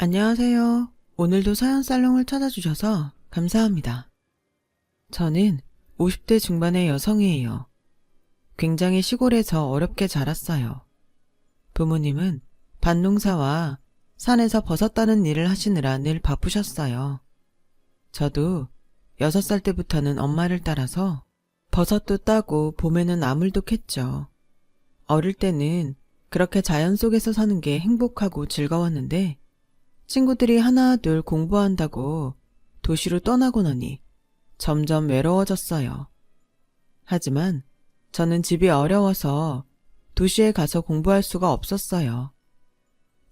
안녕하세요. 오늘도 사연살롱을 찾아주셔서 감사합니다. 저는 50대 중반의 여성이에요. 굉장히 시골에서 어렵게 자랐어요. 부모님은 밭농사와 산에서 버섯 따는 일을 하시느라 늘 바쁘셨어요. 저도 6살 때부터는 엄마를 따라서 버섯도 따고 봄에는 나물도 캤죠. 어릴 때는 그렇게 자연 속에서 사는 게 행복하고 즐거웠는데 친구들이 하나둘 공부한다고 도시로 떠나고 나니 점점 외로워졌어요. 하지만 저는 집이 어려워서 도시에 가서 공부할 수가 없었어요.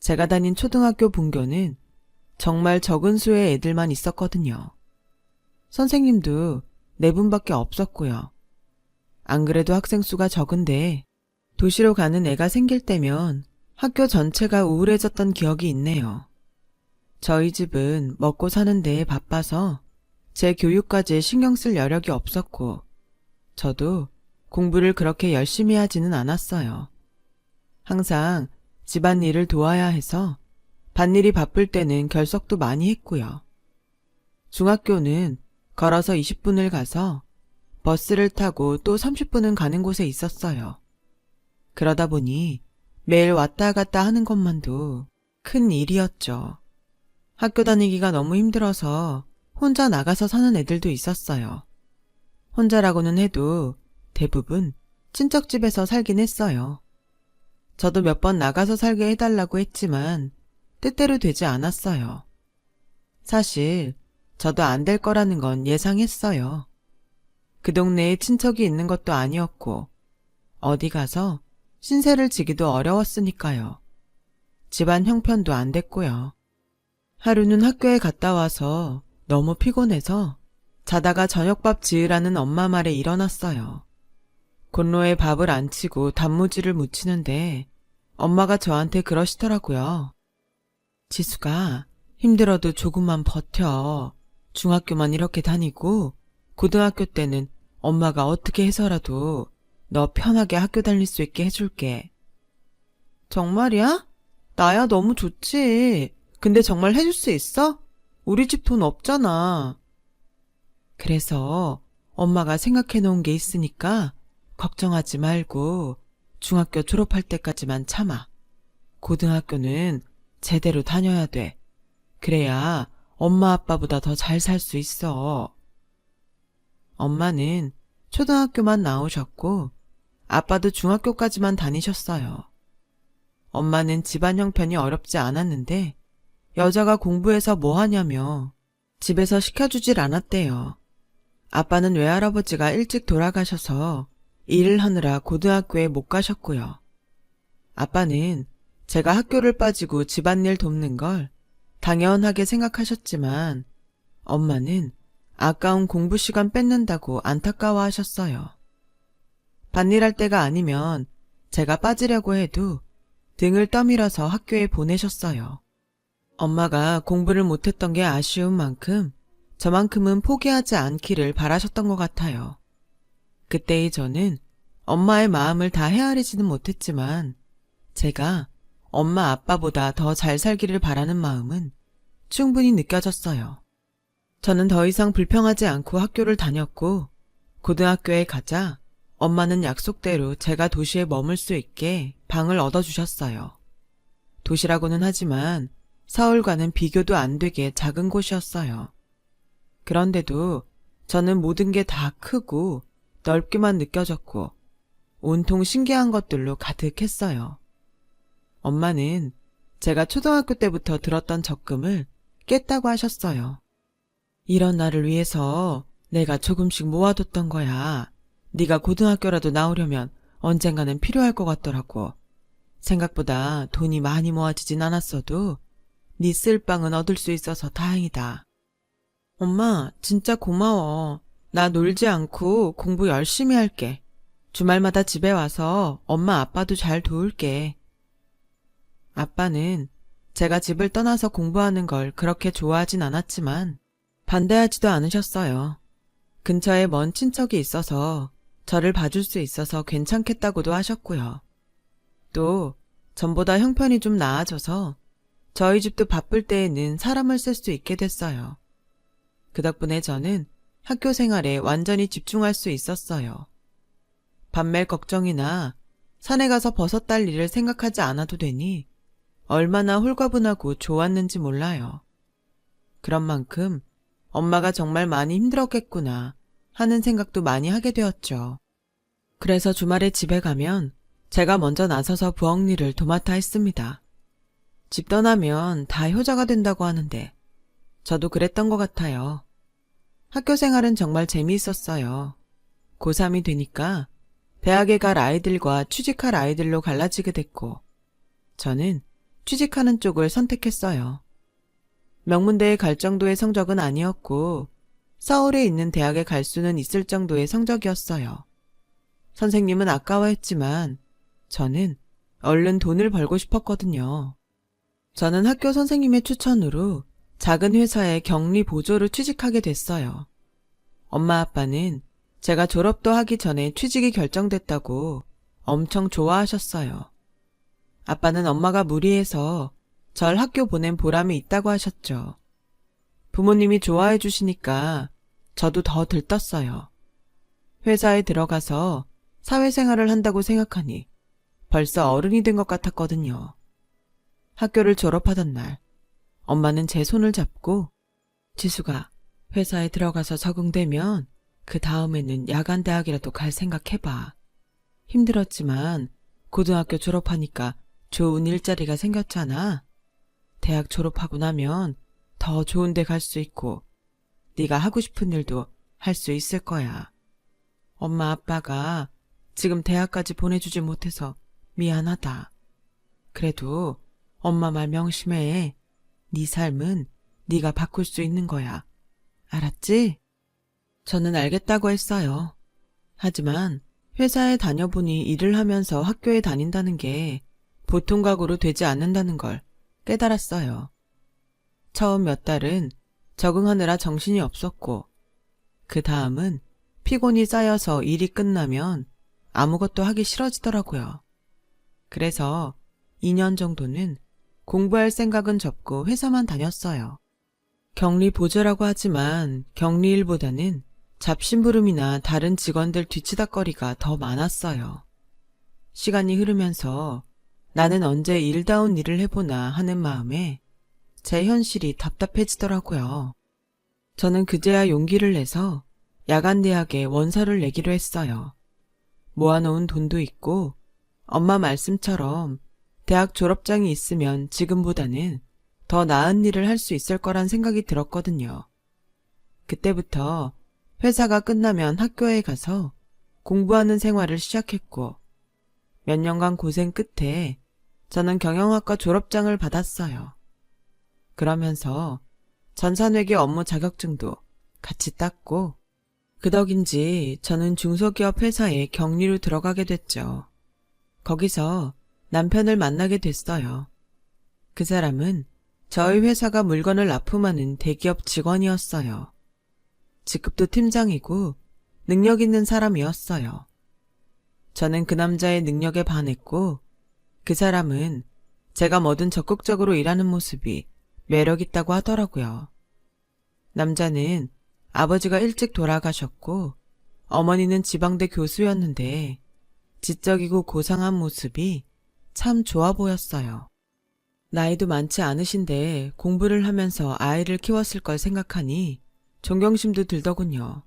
제가 다닌 초등학교 분교는 정말 적은 수의 애들만 있었거든요. 선생님도 4분밖에 없었고요. 안 그래도 학생 수가 적은데 도시로 가는 애가 생길 때면 학교 전체가 우울해졌던 기억이 있네요. 저희 집은 먹고 사는 데에 바빠서 제 교육까지 신경 쓸 여력이 없었고 저도 공부를 그렇게 열심히 하지는 않았어요. 항상 집안일을 도와야 해서 밭일이 바쁠 때는 결석도 많이 했고요. 중학교는 걸어서 20분을 가서 버스를 타고 또 30분은 가는 곳에 있었어요. 그러다 보니 매일 왔다 갔다 하는 것만도 큰 일이었죠. 학교 다니기가 너무 힘들어서 혼자 나가서 사는 애들도 있었어요. 혼자라고는 해도 대부분 친척집에서 살긴 했어요. 저도 몇 번 나가서 살게 해달라고 했지만 뜻대로 되지 않았어요. 사실 저도 안 될 거라는 건 예상했어요. 그 동네에 친척이 있는 것도 아니었고 어디 가서 신세를 지기도 어려웠으니까요. 집안 형편도 안 됐고요. 하루는 학교에 갔다 와서 너무 피곤해서 자다가 저녁밥 지으라는 엄마 말에 일어났어요. 곤로에 밥을 안 치고 단무지를 무치는데 엄마가 저한테 그러시더라고요. 지수가 힘들어도 조금만 버텨. 중학교만 이렇게 다니고 고등학교 때는 엄마가 어떻게 해서라도 너 편하게 학교 다닐 수 있게 해줄게. 정말이야? 나야 너무 좋지. 근데 정말 해줄 수 있어? 우리 집 돈 없잖아. 그래서 엄마가 생각해 놓은 게 있으니까 걱정하지 말고 중학교 졸업할 때까지만 참아. 고등학교는 제대로 다녀야 돼. 그래야 엄마 아빠보다 더 잘 살 수 있어. 엄마는 초등학교만 나오셨고 아빠도 중학교까지만 다니셨어요. 엄마는 집안 형편이 어렵지 않았는데 여자가 공부해서 뭐 하냐며 집에서 시켜주질 않았대요. 아빠는 외할아버지가 일찍 돌아가셔서 일을 하느라 고등학교에 못 가셨고요. 아빠는 제가 학교를 빠지고 집안일 돕는 걸 당연하게 생각하셨지만 엄마는 아까운 공부 시간 뺏는다고 안타까워하셨어요. 밭일할 때가 아니면 제가 빠지려고 해도 등을 떠밀어서 학교에 보내셨어요. 엄마가 공부를 못했던 게 아쉬운 만큼 저만큼은 포기하지 않기를 바라셨던 것 같아요. 그때의 저는 엄마의 마음을 다 헤아리지는 못했지만 제가 엄마 아빠보다 더 잘 살기를 바라는 마음은 충분히 느껴졌어요. 저는 더 이상 불평하지 않고 학교를 다녔고 고등학교에 가자 엄마는 약속대로 제가 도시에 머물 수 있게 방을 얻어주셨어요. 도시라고는 하지만 서울과는 비교도 안 되게 작은 곳이었어요. 그런데도 저는 모든 게 다 크고 넓게만 느껴졌고 온통 신기한 것들로 가득했어요. 엄마는 제가 초등학교 때부터 들었던 적금을 깼다고 하셨어요. 이런 나를 위해서 내가 조금씩 모아뒀던 거야. 네가 고등학교라도 나오려면 언젠가는 필요할 것 같더라고. 생각보다 돈이 많이 모아지진 않았어도 네 쓸방은 얻을 수 있어서 다행이다. 엄마, 진짜 고마워. 나 놀지 않고 공부 열심히 할게. 주말마다 집에 와서 엄마 아빠도 잘 도울게. 아빠는 제가 집을 떠나서 공부하는 걸 그렇게 좋아하진 않았지만 반대하지도 않으셨어요. 근처에 먼 친척이 있어서 저를 봐줄 수 있어서 괜찮겠다고도 하셨고요. 또 전보다 형편이 좀 나아져서 저희 집도 바쁠 때에는 사람을 쓸 수 있게 됐어요. 그 덕분에 저는 학교 생활에 완전히 집중할 수 있었어요. 밥 멜 걱정이나 산에 가서 버섯 딸 일을 생각하지 않아도 되니 얼마나 홀가분하고 좋았는지 몰라요. 그런 만큼 엄마가 정말 많이 힘들었겠구나 하는 생각도 많이 하게 되었죠. 그래서 주말에 집에 가면 제가 먼저 나서서 부엌 일을 도맡아 했습니다. 집 떠나면 다 효자가 된다고 하는데 저도 그랬던 것 같아요. 학교 생활은 정말 재미있었어요. 고3이 되니까 대학에 갈 아이들과 취직할 아이들로 갈라지게 됐고 저는 취직하는 쪽을 선택했어요. 명문대에 갈 정도의 성적은 아니었고 서울에 있는 대학에 갈 수는 있을 정도의 성적이었어요. 선생님은 아까워했지만 저는 얼른 돈을 벌고 싶었거든요. 저는 학교 선생님의 추천으로 작은 회사의 격리 보조로 취직하게 됐어요. 엄마 아빠는 제가 졸업도 하기 전에 취직이 결정됐다고 엄청 좋아하셨어요. 아빠는 엄마가 무리해서 절 학교 보낸 보람이 있다고 하셨죠. 부모님이 좋아해 주시니까 저도 더 들떴어요. 회사에 들어가서 사회생활을 한다고 생각하니 벌써 어른이 된 것 같았거든요. 학교를 졸업하던 날, 엄마는 제 손을 잡고 지수가 회사에 들어가서 적응되면 그 다음에는 야간 대학이라도 갈 생각해봐. 힘들었지만 고등학교 졸업하니까 좋은 일자리가 생겼잖아. 대학 졸업하고 나면 더 좋은 데 갈 수 있고 네가 하고 싶은 일도 할 수 있을 거야. 엄마 아빠가 지금 대학까지 보내주지 못해서 미안하다. 그래도 엄마 말 명심해. 네 삶은 네가 바꿀 수 있는 거야. 알았지? 저는 알겠다고 했어요. 하지만 회사에 다녀보니 일을 하면서 학교에 다닌다는 게 보통 각오로 되지 않는다는 걸 깨달았어요. 처음 몇 달은 적응하느라 정신이 없었고 그 다음은 피곤이 쌓여서 일이 끝나면 아무것도 하기 싫어지더라고요. 그래서 2년 정도는 공부할 생각은 접고 회사만 다녔어요. 격리 보조라고 하지만 격리일보다는 잡심부름이나 다른 직원들 뒤치다거리가 더 많았어요. 시간이 흐르면서 나는 언제 일다운 일을 해보나 하는 마음에 제 현실이 답답해지더라고요. 저는 그제야 용기를 내서 야간대학에 원서를 내기로 했어요. 모아놓은 돈도 있고 엄마 말씀처럼 대학 졸업장이 있으면 지금보다는 더 나은 일을 할 수 있을 거란 생각이 들었거든요. 그때부터 회사가 끝나면 학교에 가서 공부하는 생활을 시작했고 몇 년간 고생 끝에 저는 경영학과 졸업장을 받았어요. 그러면서 전산회계 업무 자격증도 같이 땄고 그 덕인지 저는 중소기업 회사에 격리로 들어가게 됐죠. 거기서 남편을 만나게 됐어요. 그 사람은 저희 회사가 물건을 납품하는 대기업 직원이었어요. 직급도 팀장이고 능력 있는 사람이었어요. 저는 그 남자의 능력에 반했고 그 사람은 제가 뭐든 적극적으로 일하는 모습이 매력 있다고 하더라고요. 남자는 아버지가 일찍 돌아가셨고 어머니는 지방대 교수였는데 지적이고 고상한 모습이 참 좋아 보였어요. 나이도 많지 않으신데 공부를 하면서 아이를 키웠을 걸 생각하니 존경심도 들더군요.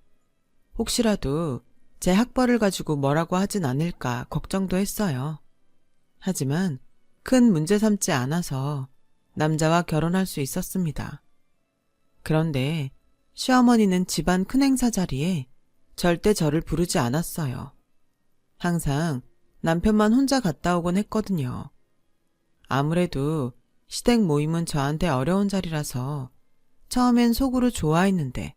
혹시라도 제 학벌을 가지고 뭐라고 하진 않을까 걱정도 했어요. 하지만 큰 문제 삼지 않아서 남자와 결혼할 수 있었습니다. 그런데 시어머니는 집안 큰 행사 자리에 절대 저를 부르지 않았어요. 항상 남편만 혼자 갔다 오곤 했거든요. 아무래도 시댁 모임은 저한테 어려운 자리라서 처음엔 속으로 좋아했는데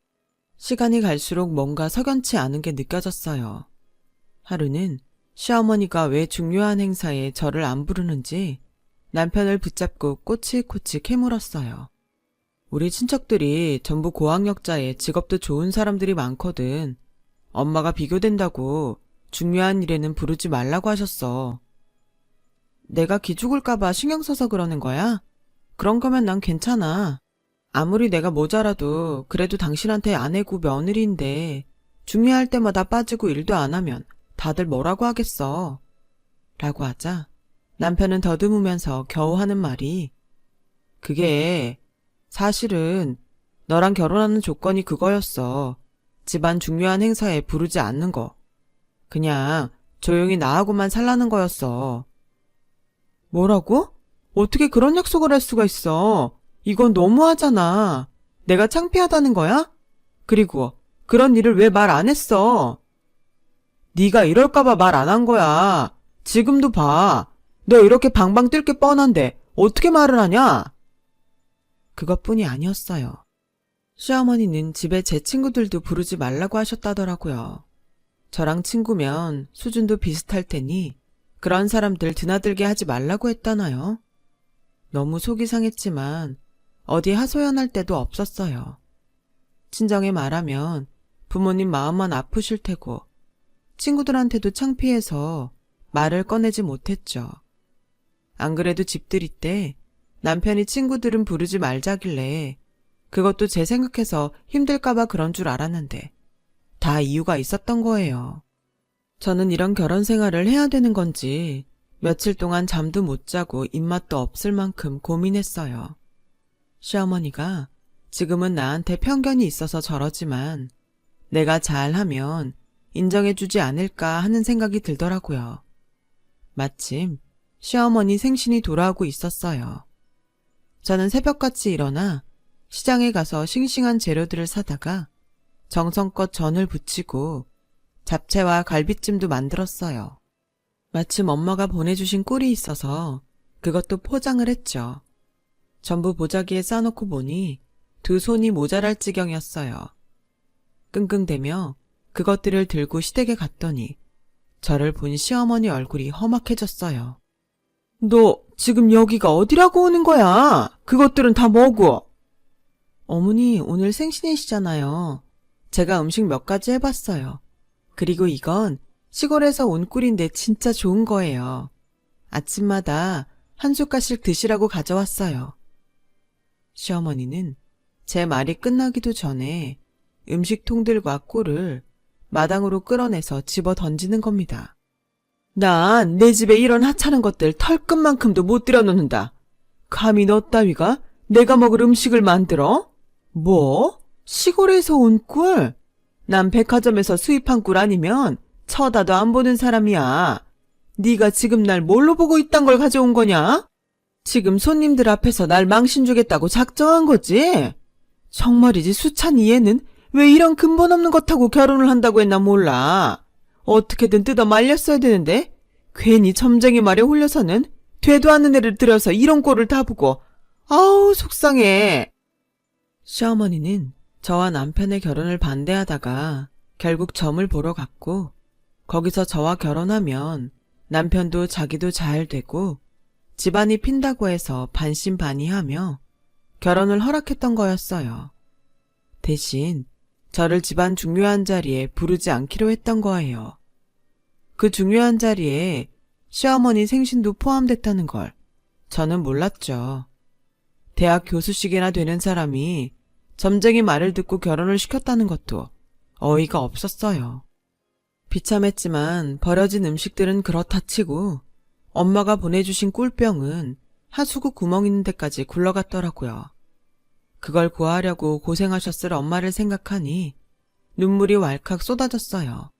시간이 갈수록 뭔가 석연치 않은 게 느껴졌어요. 하루는 시어머니가 왜 중요한 행사에 저를 안 부르는지 남편을 붙잡고 꼬치꼬치 캐물었어요. 우리 친척들이 전부 고학력자에 직업도 좋은 사람들이 많거든. 엄마가 비교된다고 중요한 일에는 부르지 말라고 하셨어. 내가 기죽을까봐 신경 써서 그러는 거야? 그런 거면 난 괜찮아. 아무리 내가 모자라도 그래도 당신한테 아내고 며느리인데 중요할 때마다 빠지고 일도 안 하면 다들 뭐라고 하겠어. 라고 하자 남편은 더듬으면서 겨우 하는 말이 그게 사실은 너랑 결혼하는 조건이 그거였어. 집안 중요한 행사에 부르지 않는 거. 그냥 조용히 나하고만 살라는 거였어. 뭐라고? 어떻게 그런 약속을 할 수가 있어? 이건 너무하잖아. 내가 창피하다는 거야? 그리고 그런 일을 왜 말 안 했어? 네가 이럴까봐 말 안 한 거야. 지금도 봐. 너 이렇게 방방 뜰 게 뻔한데 어떻게 말을 하냐? 그것뿐이 아니었어요. 시어머니는 집에 제 친구들도 부르지 말라고 하셨다더라고요. 저랑 친구면 수준도 비슷할 테니 그런 사람들 드나들게 하지 말라고 했다나요? 너무 속이 상했지만 어디 하소연할 데도 없었어요. 친정에 말하면 부모님 마음만 아프실 테고 친구들한테도 창피해서 말을 꺼내지 못했죠. 안 그래도 집들이 때 남편이 친구들은 부르지 말자길래 그것도 제 생각해서 힘들까봐 그런 줄 알았는데 다 이유가 있었던 거예요. 저는 이런 결혼 생활을 해야 되는 건지 며칠 동안 잠도 못 자고 입맛도 없을 만큼 고민했어요. 시어머니가 지금은 나한테 편견이 있어서 저러지만 내가 잘하면 인정해주지 않을까 하는 생각이 들더라고요. 마침 시어머니 생신이 돌아오고 있었어요. 저는 새벽같이 일어나 시장에 가서 싱싱한 재료들을 사다가 정성껏 전을 부치고 잡채와 갈비찜도 만들었어요. 마침 엄마가 보내주신 꿀이 있어서 그것도 포장을 했죠. 전부 보자기에 싸놓고 보니 두 손이 모자랄 지경이었어요. 끙끙대며 그것들을 들고 시댁에 갔더니 저를 본 시어머니 얼굴이 험악해졌어요. 너 지금 여기가 어디라고 오는 거야? 그것들은 다 뭐고? 어머니 오늘 생신이시잖아요. 제가 음식 몇 가지 해봤어요. 그리고 이건 시골에서 온 꿀인데 진짜 좋은 거예요. 아침마다 한 숟갈씩 드시라고 가져왔어요. 시어머니는 제 말이 끝나기도 전에 음식통들과 꿀을 마당으로 끌어내서 집어 던지는 겁니다. 난 내 집에 이런 하찮은 것들 털끝만큼도 못 들여놓는다. 감히 너 따위가 내가 먹을 음식을 만들어? 뭐? 시골에서 온 꿀? 난 백화점에서 수입한 꿀 아니면 쳐다도 안 보는 사람이야. 네가 지금 날 뭘로 보고 이딴 걸 가져온 거냐? 지금 손님들 앞에서 날 망신 주겠다고 작정한 거지? 정말이지 수찬이 얘는 왜 이런 근본 없는 것하고 결혼을 한다고 했나 몰라. 어떻게든 뜯어 말렸어야 되는데 괜히 점쟁이 말에 홀려서는 되도 않는 애를 들여서 이런 꼴을 다 보고 아우 속상해. 시어머니는 저와 남편의 결혼을 반대하다가 결국 점을 보러 갔고 거기서 저와 결혼하면 남편도 자기도 잘 되고 집안이 핀다고 해서 반신반의하며 결혼을 허락했던 거였어요. 대신 저를 집안 중요한 자리에 부르지 않기로 했던 거예요. 그 중요한 자리에 시어머니 생신도 포함됐다는 걸 저는 몰랐죠. 대학 교수직이나 되는 사람이 점쟁이 말을 듣고 결혼을 시켰다는 것도 어이가 없었어요. 비참했지만 버려진 음식들은 그렇다 치고 엄마가 보내주신 꿀병은 하수구 구멍 있는 데까지 굴러갔더라고요. 그걸 구하려고 고생하셨을 엄마를 생각하니 눈물이 왈칵 쏟아졌어요.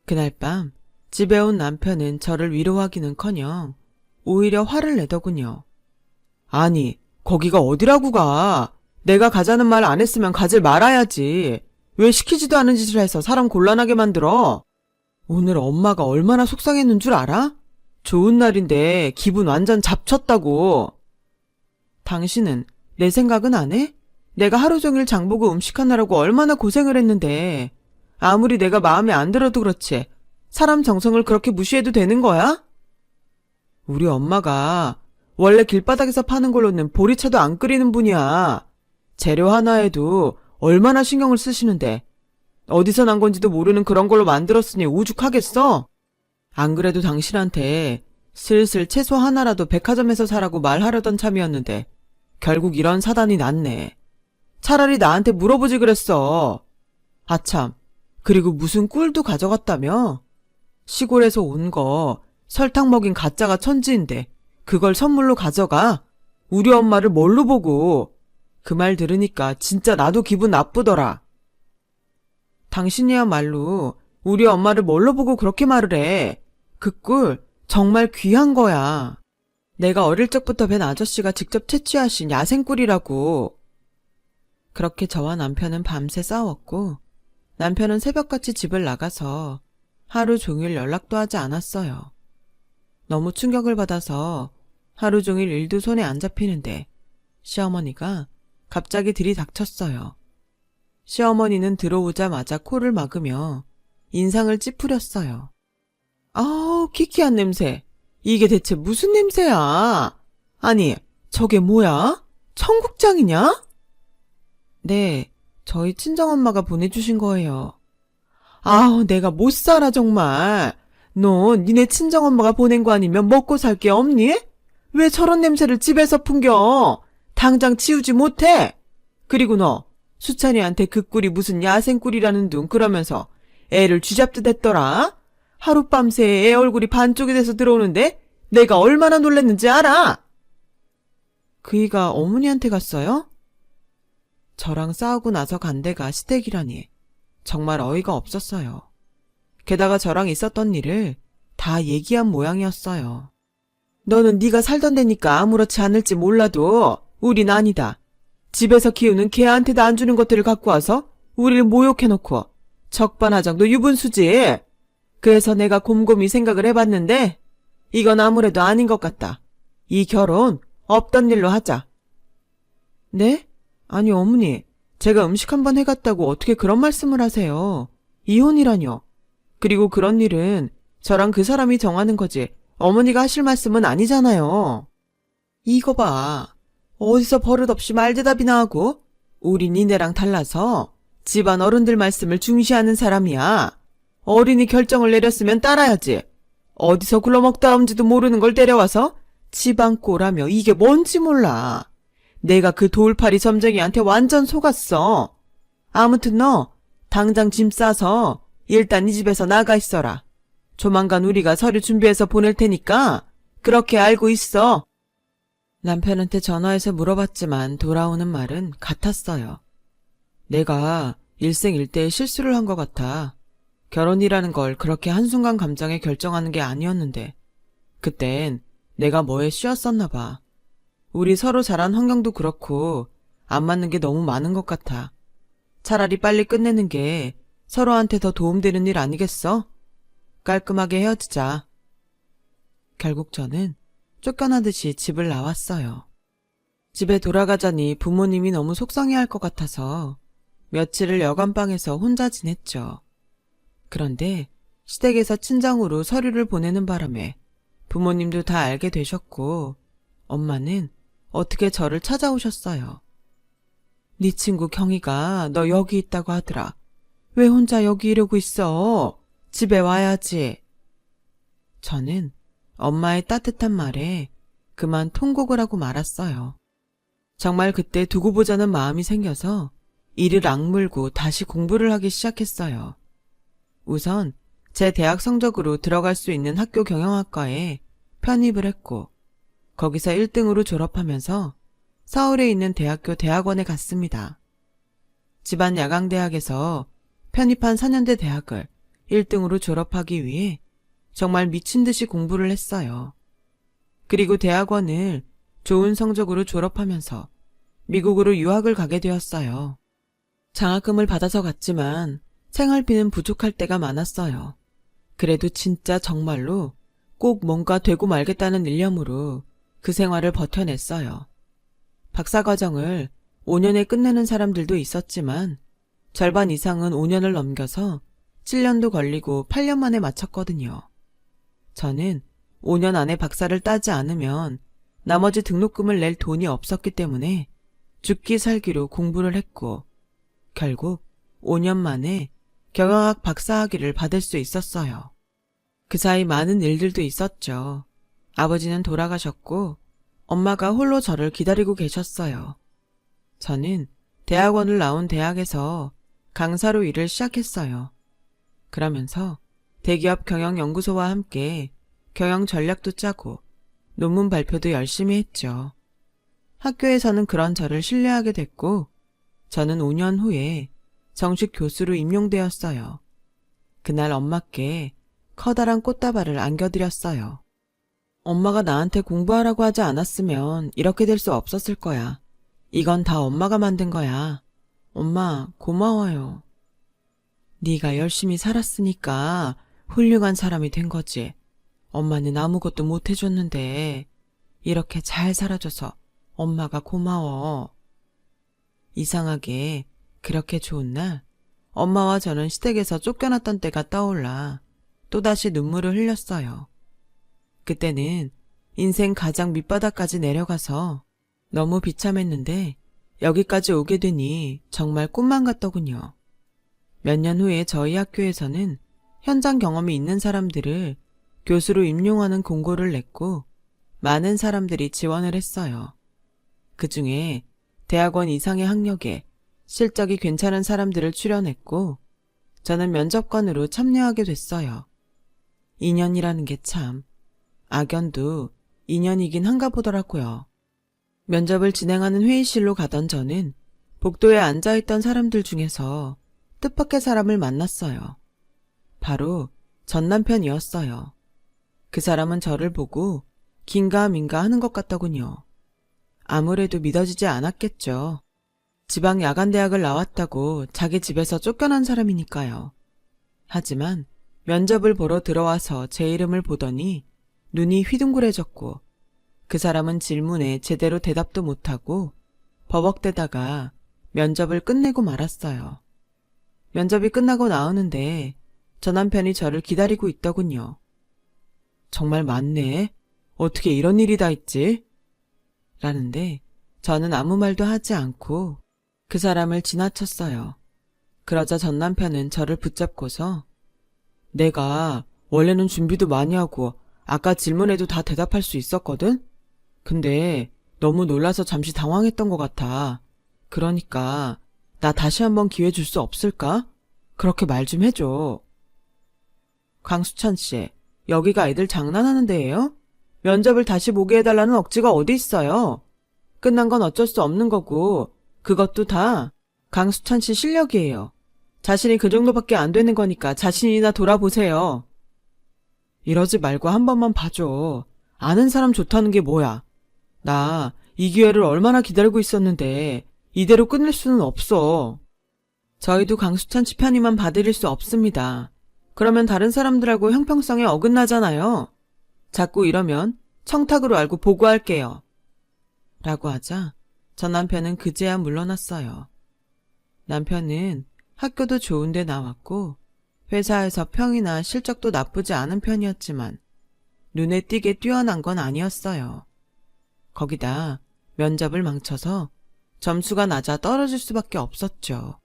그날 밤 집에 온 남편은 저를 위로하기는커녕 오히려 화를 내더군요. 아니, 거기가 어디라고 가? 내가 가자는 말 안 했으면 가질 말아야지. 왜 시키지도 않은 짓을 해서 사람 곤란하게 만들어? 오늘 엄마가 얼마나 속상했는 줄 알아? 좋은 날인데 기분 완전 잡쳤다고. 당신은 내 생각은 안 해? 내가 하루 종일 장보고 음식하느라고 얼마나 고생을 했는데 아무리 내가 마음에 안 들어도 그렇지 사람 정성을 그렇게 무시해도 되는 거야? 우리 엄마가 원래 길바닥에서 파는 걸로는 보리차도 안 끓이는 분이야. 재료 하나에도 얼마나 신경을 쓰시는데 어디서 난 건지도 모르는 그런 걸로 만들었으니 오죽하겠어? 안 그래도 당신한테 슬슬 채소 하나라도 백화점에서 사라고 말하려던 참이었는데 결국 이런 사단이 났네. 차라리 나한테 물어보지 그랬어. 아참, 그리고 무슨 꿀도 가져갔다며? 시골에서 온 거 설탕 먹인 가짜가 천지인데 그걸 선물로 가져가? 우리 엄마를 뭘로 보고? 그 말 들으니까 진짜 나도 기분 나쁘더라. 당신이야말로 우리 엄마를 뭘로 보고 그렇게 말을 해. 그 꿀 정말 귀한 거야. 내가 어릴 적부터 뵌 아저씨가 직접 채취하신 야생꿀이라고. 그렇게 저와 남편은 밤새 싸웠고 남편은 새벽같이 집을 나가서 하루 종일 연락도 하지 않았어요. 너무 충격을 받아서 하루 종일 일도 손에 안 잡히는데 시어머니가 갑자기 들이닥쳤어요. 시어머니는 들어오자마자 코를 막으며 인상을 찌푸렸어요. 아우, 키키한 냄새. 이게 대체 무슨 냄새야? 아니, 저게 뭐야? 청국장이냐? 네, 저희 친정엄마가 보내주신 거예요. 아우, 내가 못 살아 정말. 너 니네 친정엄마가 보낸 거 아니면 먹고 살 게 없니? 왜 저런 냄새를 집에서 풍겨? 당장 치우지 못해? 그리고 너 수찬이한테 그 꿀이 무슨 야생꿀이라는 둥 그러면서 애를 쥐잡듯 했더라? 하룻밤새 애 얼굴이 반쪽이 돼서 들어오는데 내가 얼마나 놀랐는지 알아? 그이가 어머니한테 갔어요? 저랑 싸우고 나서 간 데가 시댁이라니 정말 어이가 없었어요. 게다가 저랑 있었던 일을 다 얘기한 모양이었어요. 너는 네가 살던 데니까 아무렇지 않을지 몰라도 우린 아니다. 집에서 키우는 개한테도 안 주는 것들을 갖고 와서 우리를 모욕해놓고 적반하장도 유분수지. 그래서 내가 곰곰이 생각을 해봤는데 이건 아무래도 아닌 것 같다. 이 결혼 없던 일로 하자. 네? 아니 어머니, 제가 음식 한번 해갔다고 어떻게 그런 말씀을 하세요. 이혼이라뇨. 그리고 그런 일은 저랑 그 사람이 정하는 거지 어머니가 하실 말씀은 아니잖아요. 이거 봐. 어디서 버릇없이 말대답이나 하고? 우리 니네랑 달라서 집안 어른들 말씀을 중시하는 사람이야. 어린이 결정을 내렸으면 따라야지. 어디서 굴러먹다 온지도 모르는 걸 데려와서 집안 꼴하며 이게 뭔지 몰라. 내가 그 돌팔이 점쟁이한테 완전 속았어. 아무튼 너 당장 짐 싸서 일단 이 집에서 나가 있어라. 조만간 우리가 서류 준비해서 보낼 테니까 그렇게 알고 있어. 남편한테 전화해서 물어봤지만 돌아오는 말은 같았어요. 내가 일생일대의 실수를 한 것 같아. 결혼이라는 걸 그렇게 한순간 감정에 결정하는 게 아니었는데 그땐 내가 뭐에 씌었었나 봐. 우리 서로 자란 환경도 그렇고 안 맞는 게 너무 많은 것 같아. 차라리 빨리 끝내는 게 서로한테 더 도움되는 일 아니겠어? 깔끔하게 헤어지자. 결국 저는 쫓겨나듯이 집을 나왔어요. 집에 돌아가자니 부모님이 너무 속상해할 것 같아서 며칠을 여관방에서 혼자 지냈죠. 그런데 시댁에서 친정으로 서류를 보내는 바람에 부모님도 다 알게 되셨고 엄마는 어떻게 저를 찾아오셨어요. 네 친구 경희가 너 여기 있다고 하더라. 왜 혼자 여기 이러고 있어? 집에 와야지. 저는 엄마의 따뜻한 말에 그만 통곡을 하고 말았어요. 정말 그때 두고 보자는 마음이 생겨서 이를 악물고 다시 공부를 하기 시작했어요. 우선 제 대학 성적으로 들어갈 수 있는 학교 경영학과에 편입을 했고 거기서 1등으로 졸업하면서 서울에 있는 대학교 대학원에 갔습니다. 집안 야강대학에서 편입한 4년대 대학을 1등으로 졸업하기 위해 정말 미친 듯이 공부를 했어요. 그리고 대학원을 좋은 성적으로 졸업하면서 미국으로 유학을 가게 되었어요. 장학금을 받아서 갔지만 생활비는 부족할 때가 많았어요. 그래도 진짜 정말로 꼭 뭔가 되고 말겠다는 일념으로 그 생활을 버텨냈어요. 박사과정을 5년에 끝내는 사람들도 있었지만 절반 이상은 5년을 넘겨서 7년도 걸리고 8년 만에 마쳤거든요. 저는 5년 안에 박사를 따지 않으면 나머지 등록금을 낼 돈이 없었기 때문에 죽기 살기로 공부를 했고 결국 5년 만에 경영학 박사학위를 받을 수 있었어요. 그 사이 많은 일들도 있었죠. 아버지는 돌아가셨고 엄마가 홀로 저를 기다리고 계셨어요. 저는 대학원을 나온 대학에서 강사로 일을 시작했어요. 그러면서 대기업 경영연구소와 함께 경영 전략도 짜고 논문 발표도 열심히 했죠. 학교에서는 그런 저를 신뢰하게 됐고 저는 5년 후에 정식 교수로 임용되었어요. 그날 엄마께 커다란 꽃다발을 안겨드렸어요. 엄마가 나한테 공부하라고 하지 않았으면 이렇게 될 수 없었을 거야. 이건 다 엄마가 만든 거야. 엄마, 고마워요. 네가 열심히 살았으니까 훌륭한 사람이 된 거지. 엄마는 아무것도 못 해줬는데 이렇게 잘 살아줘서 엄마가 고마워. 이상하게 그렇게 좋은 날 엄마와 저는 시댁에서 쫓겨났던 때가 떠올라 또다시 눈물을 흘렸어요. 그때는 인생 가장 밑바닥까지 내려가서 너무 비참했는데 여기까지 오게 되니 정말 꿈만 같더군요. 몇 년 후에 저희 학교에서는 현장 경험이 있는 사람들을 교수로 임용하는 공고를 냈고 많은 사람들이 지원을 했어요. 그 중에 대학원 이상의 학력에 실적이 괜찮은 사람들을 추려냈고 저는 면접관으로 참여하게 됐어요. 인연이라는 게 참 악연도 인연이긴 한가 보더라고요. 면접을 진행하는 회의실로 가던 저는 복도에 앉아있던 사람들 중에서 뜻밖의 사람을 만났어요. 바로 전 남편이었어요. 그 사람은 저를 보고 긴가민가 하는 것 같더군요. 아무래도 믿어지지 않았겠죠. 지방 야간대학을 나왔다고 자기 집에서 쫓겨난 사람이니까요. 하지만 면접을 보러 들어와서 제 이름을 보더니 눈이 휘둥그레졌고 그 사람은 질문에 제대로 대답도 못하고 버벅대다가 면접을 끝내고 말았어요. 면접이 끝나고 나오는데 저 남편이 저를 기다리고 있더군요. 정말 많네. 어떻게 이런 일이 다 있지? 라는데 저는 아무 말도 하지 않고 그 사람을 지나쳤어요. 그러자 전 남편은 저를 붙잡고서 내가 원래는 준비도 많이 하고 아까 질문에도 다 대답할 수 있었거든? 근데 너무 놀라서 잠시 당황했던 것 같아. 그러니까 나 다시 한번 기회 줄 수 없을까? 그렇게 말 좀 해줘. 강수찬 씨, 여기가 애들 장난하는 데예요? 면접을 다시 보게 해달라는 억지가 어디 있어요? 끝난 건 어쩔 수 없는 거고 그것도 다 강수찬 씨 실력이에요. 자신이 그 정도밖에 안 되는 거니까 자신이나 돌아보세요. 이러지 말고 한 번만 봐줘. 아는 사람 좋다는 게 뭐야. 나 이 기회를 얼마나 기다리고 있었는데 이대로 끝낼 수는 없어. 저희도 강수찬 씨 편의만 봐드릴 수 없습니다. 그러면 다른 사람들하고 형평성에 어긋나잖아요. 자꾸 이러면 청탁으로 알고 보고할게요. 라고 하자 전 남편은 그제야 물러났어요. 남편은 학교도 좋은데 나왔고 회사에서 평이나 실적도 나쁘지 않은 편이었지만 눈에 띄게 뛰어난 건 아니었어요. 거기다 면접을 망쳐서 점수가 낮아 떨어질 수밖에 없었죠.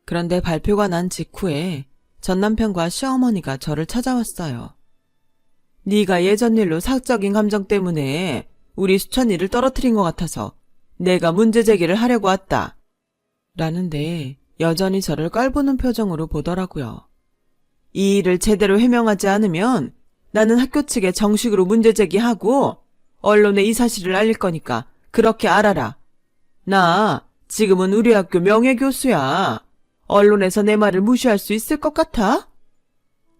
그런데 발표가 난 직후에 전 남편과 시어머니가 저를 찾아왔어요. 네가 예전 일로 사적인 감정 때문에 우리 수찬이를 떨어뜨린 것 같아서 내가 문제 제기를 하려고 왔다. 라는데 여전히 저를 깔보는 표정으로 보더라고요. 이 일을 제대로 해명하지 않으면 나는 학교 측에 정식으로 문제 제기하고 언론에 이 사실을 알릴 거니까 그렇게 알아라. 나 지금은 우리 학교 명예교수야. 언론에서 내 말을 무시할 수 있을 것 같아?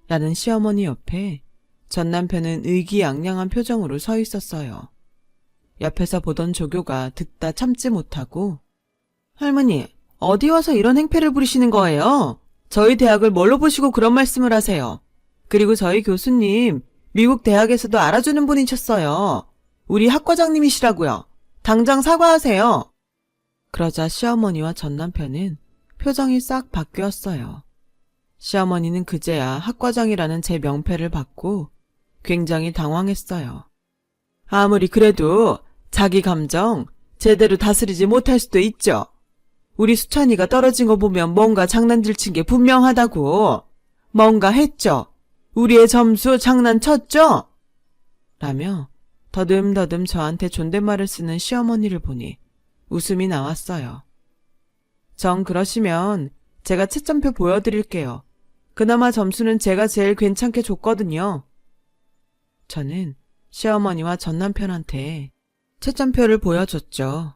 라는 시어머니 옆에 전 남편은 의기양양한 표정으로 서 있었어요. 옆에서 보던 조교가 듣다 참지 못하고 할머니, 어디 와서 이런 행패를 부리시는 거예요? 저희 대학을 뭘로 보시고 그런 말씀을 하세요? 그리고 저희 교수님, 미국 대학에서도 알아주는 분이셨어요. 우리 학과장님이시라고요. 당장 사과하세요. 그러자 시어머니와 전 남편은 표정이 싹 바뀌었어요. 시어머니는 그제야 학과장이라는 제 명패를 받고 굉장히 당황했어요. 아무리 그래도 자기 감정 제대로 다스리지 못할 수도 있죠. 우리 수찬이가 떨어진 거 보면 뭔가 장난질 친 게 분명하다고. 뭔가 했죠. 우리의 점수 장난쳤죠? 라며 더듬더듬 저한테 존댓말을 쓰는 시어머니를 보니 웃음이 나왔어요. 정 그러시면 제가 채점표 보여드릴게요. 그나마 점수는 제가 제일 괜찮게 줬거든요. 저는 시어머니와 전 남편한테 채점표를 보여줬죠.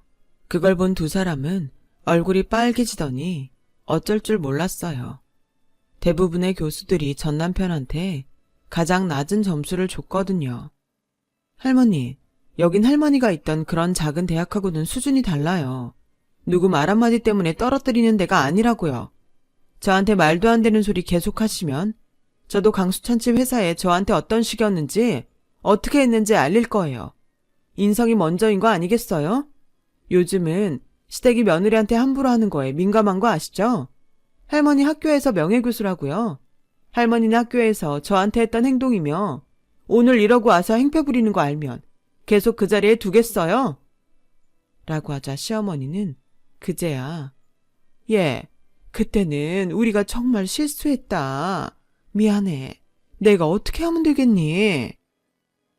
그걸 본 두 사람은 얼굴이 빨개지더니 어쩔 줄 몰랐어요. 대부분의 교수들이 전 남편한테 가장 낮은 점수를 줬거든요. 할머니, 여긴 할머니가 있던 그런 작은 대학하고는 수준이 달라요. 누구 말 한마디 때문에 떨어뜨리는 데가 아니라고요. 저한테 말도 안 되는 소리 계속 하시면 저도 강수찬치 회사에 저한테 어떤 식이었는지 어떻게 했는지 알릴 거예요. 인성이 먼저인 거 아니겠어요? 요즘은 시댁이 며느리한테 함부로 하는 거에 민감한 거 아시죠? 할머니 학교에서 명예교수라고요. 할머니는 학교에서 저한테 했던 행동이며 오늘 이러고 와서 행패 부리는 거 알면 계속 그 자리에 두겠어요? 라고 하자 시어머니는 그제야 예, 그때는 우리가 정말 실수했다. 미안해. 내가 어떻게 하면 되겠니?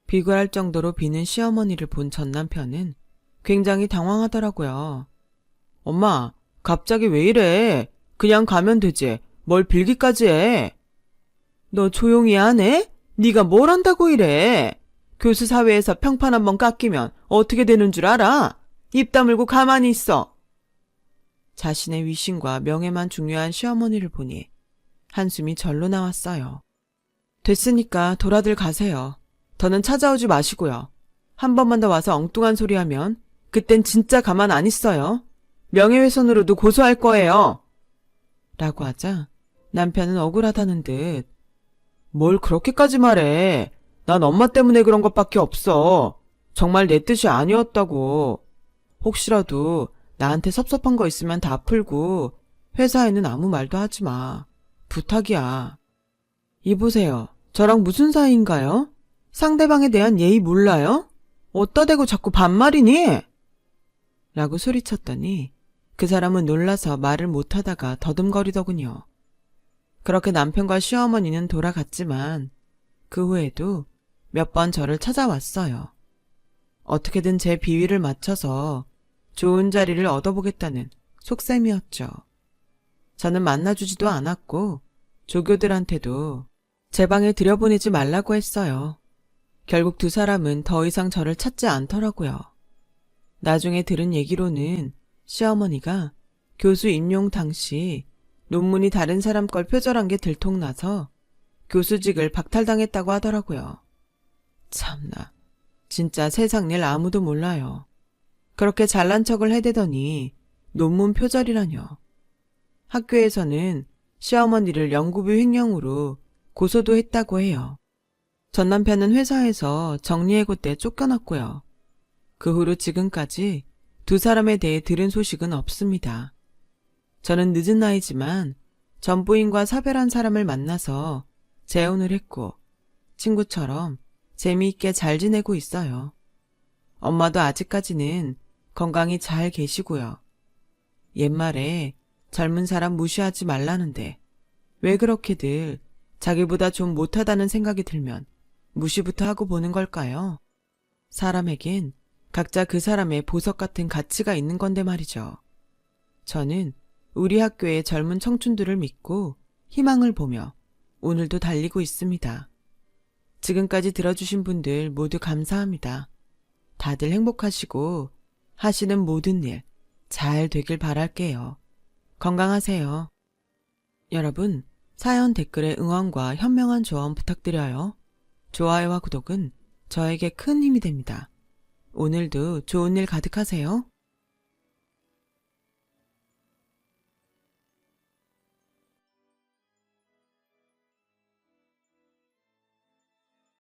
비굴할 정도로 비는 시어머니를 본 전 남편은 굉장히 당황하더라고요. 엄마, 갑자기 왜 이래? 그냥 가면 되지. 뭘 빌기까지 해? 너 조용히 안 해? 네가 뭘 한다고 이래? 교수 사회에서 평판 한번 깎이면 어떻게 되는 줄 알아? 입 다물고 가만히 있어. 자신의 위신과 명예만 중요한 시어머니를 보니 한숨이 절로 나왔어요. 됐으니까 돌아들 가세요. 더는 찾아오지 마시고요. 한 번만 더 와서 엉뚱한 소리 하면 그땐 진짜 가만 안 있어요. 명예훼손으로도 고소할 거예요. 라고 하자 남편은 억울하다는 듯 뭘 그렇게까지 말해. 난 엄마 때문에 그런 것밖에 없어. 정말 내 뜻이 아니었다고. 혹시라도 나한테 섭섭한 거 있으면 다 풀고 회사에는 아무 말도 하지 마. 부탁이야. 이보세요. 저랑 무슨 사이인가요? 상대방에 대한 예의 몰라요? 어따 대고 자꾸 반말이니? 라고 소리쳤더니 그 사람은 놀라서 말을 못하다가 더듬거리더군요. 그렇게 남편과 시어머니는 돌아갔지만 그 후에도 몇 번 저를 찾아왔어요. 어떻게든 제 비위를 맞춰서 좋은 자리를 얻어보겠다는 속셈이었죠. 저는 만나주지도 않았고 조교들한테도 제 방에 들여보내지 말라고 했어요. 결국 두 사람은 더 이상 저를 찾지 않더라고요. 나중에 들은 얘기로는 시어머니가 교수 임용 당시 논문이 다른 사람 걸 표절한 게 들통나서 교수직을 박탈당했다고 하더라고요. 참나, 진짜 세상 일 아무도 몰라요. 그렇게 잘난 척을 해대더니 논문 표절이라뇨. 학교에서는 시어머니를 연구비 횡령으로 고소도 했다고 해요. 전 남편은 회사에서 정리해고 때 쫓겨났고요. 그 후로 지금까지 두 사람에 대해 들은 소식은 없습니다. 저는 늦은 나이지만 전부인과 사별한 사람을 만나서 재혼을 했고 친구처럼 재미있게 잘 지내고 있어요. 엄마도 아직까지는 건강히 잘 계시고요. 옛말에 젊은 사람 무시하지 말라는데 왜 그렇게들 자기보다 좀 못하다는 생각이 들면 무시부터 하고 보는 걸까요? 사람에겐 각자 그 사람의 보석 같은 가치가 있는 건데 말이죠. 저는 우리 학교의 젊은 청춘들을 믿고 희망을 보며 오늘도 달리고 있습니다. 지금까지 들어주신 분들 모두 감사합니다. 다들 행복하시고 하시는 모든 일 잘 되길 바랄게요. 건강하세요. 여러분, 사연 댓글에 응원과 현명한 조언 부탁드려요. 좋아요와 구독은 저에게 큰 힘이 됩니다. 오늘도 좋은 일 가득하세요.